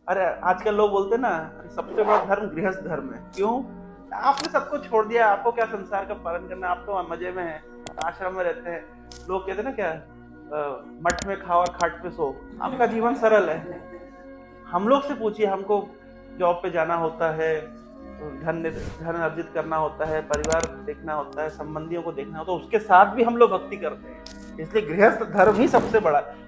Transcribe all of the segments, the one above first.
अरे आजकल लोग बोलते ना सबसे बड़ा धर्म गृहस्थ धर्म है। क्यों? आपने सबको छोड़ दिया, आपको क्या संसार का पालन करना, आप तो मजे में हैं, आश्रम में रहते हैं। लोग कहते हैं ना क्या, मठ में खाओ और खाट पे सो। आपका जीवन सरल है। हम लोग से पूछिए, हमको जॉब पे जाना होता है, धन अर्जित करना होता है, परिवार देखना होता है, संबंधियों को देखना होता है, उसके साथ भी हम लोग भक्ति करते हैं। इसलिए गृहस्थ धर्म ही सबसे बड़ा है।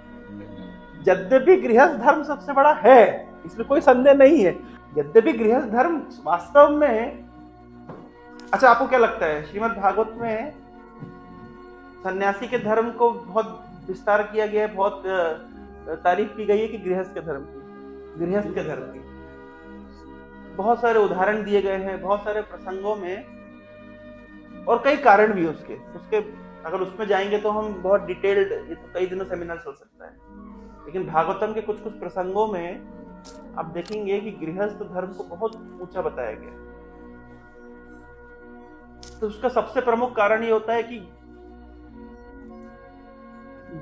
यद्यपि गृहस्थ धर्म सबसे बड़ा है, इसमें कोई संदेह नहीं है। यद्यपि गृहस्थ धर्म वास्तव में, अच्छा आपको क्या लगता है, श्रीमद् भागवत में सन्यासी के धर्म को बहुत विस्तार किया गया है, बहुत तारीफ की गई है कि गृहस्थ के धर्म की, गृहस्थ के धर्म की बहुत सारे उदाहरण दिए गए हैं, बहुत सारे प्रसंगों में, और कई कारण भी उसके अगर उसमें जाएंगे तो हम बहुत डिटेल्ड, ये तो कई दिनों सेमिनार चल सकता है। लेकिन भागवतम के कुछ कुछ प्रसंगों में आप देखेंगे कि गृहस्थ धर्म को बहुत ऊंचा बताया गया। तो उसका सबसे प्रमुख कारण ये होता है कि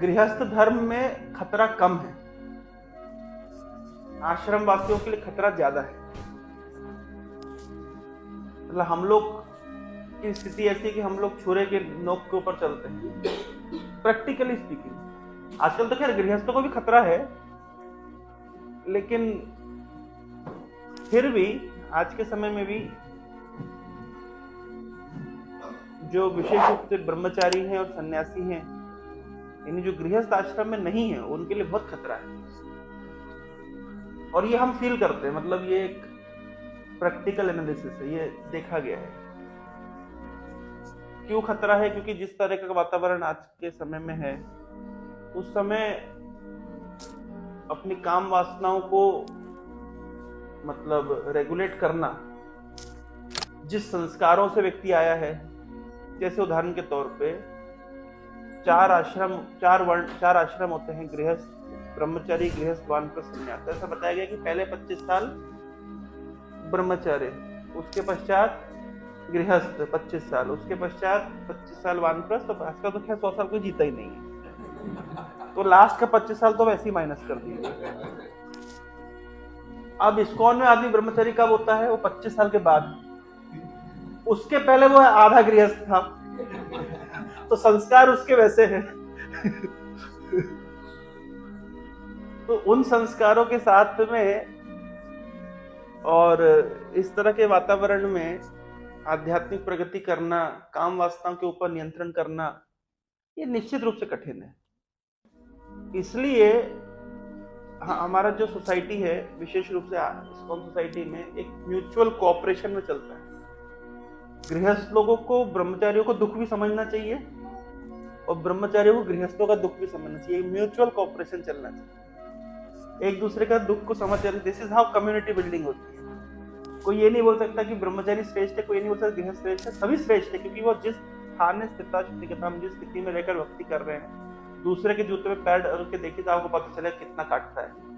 गृहस्थ धर्म में खतरा कम है, आश्रम वासियों के लिए खतरा ज्यादा है। मतलब हम लोग की स्थिति ऐसी है कि हम लोग छुरे के नोक के ऊपर चलते हैं, प्रैक्टिकली स्पीकिंग। आजकल तो खैर गृहस्थों को भी खतरा है, लेकिन फिर भी आज के समय में भी जो विशेष रूप से ब्रह्मचारी हैं और सन्यासी हैं, यानी जो गृहस्थ आश्रम में नहीं है, उनके लिए बहुत खतरा है। और ये हम फील करते हैं, मतलब ये एक प्रैक्टिकल एनालिसिस है, ये देखा गया है। क्यों खतरा है? क्योंकि जिस तरह का वातावरण आज के समय में है, उस समय अपनी काम वासनाओं को मतलब रेगुलेट करना, जिस संस्कारों से व्यक्ति आया है, जैसे उदाहरण के तौर पे चार आश्रम होते हैं, गृहस्थ, ब्रह्मचारी, गृहस्थ, वानप्रस्थ, सन्यास। ऐसा बताया गया कि पहले 25 साल ब्रह्मचारी, उसके पश्चात गृहस्थ 25 साल, उसके पश्चात 25 साल वानप्रस्थ। तो आजकल तो खैर 100 साल कोई जीता ही नहीं है, तो लास्ट का 25 साल तो वैसे ही माइनस कर दिए। अब इस्कॉन में आदमी ब्रह्मचारी कब होता है? वो 25 साल के बाद। उसके पहले वो आधा गृहस्थ था, तो संस्कार उसके वैसे हैं। तो उन संस्कारों के साथ में और इस तरह के वातावरण में आध्यात्मिक प्रगति करना, काम वासनाओं के ऊपर नियंत्रण करना, ये निश्चित रूप से कठिन है। इसलिए हमारा जो सोसाइटी है, विशेष रूप से इस्कॉन सोसाइटी में, एक म्यूचुअल कोऑपरेशन में चलता है। गृहस्थ लोगों को ब्रह्मचारियों को दुख भी समझना चाहिए और ब्रह्मचारियों को गृहस्थों का दुख भी समझना चाहिए। म्यूचुअल कोऑपरेशन चलना चाहिए, एक दूसरे का दुख को समझ जाना। This is how community building होती है। कोई ये नहीं बोल सकता कि ब्रह्मचारी श्रेष्ठ है, कोई नहीं बोल सकता गृहस्थ श्रेष्ठ है। सभी श्रेष्ठ है, क्योंकि वो जिस स्थान में स्थित, हम जिस स्थिति में रहकर भक्ति कर रहे हैं, दूसरे के जूते में पैर डाल के देखिए तो आपको पता चलेगा कितना काटता है।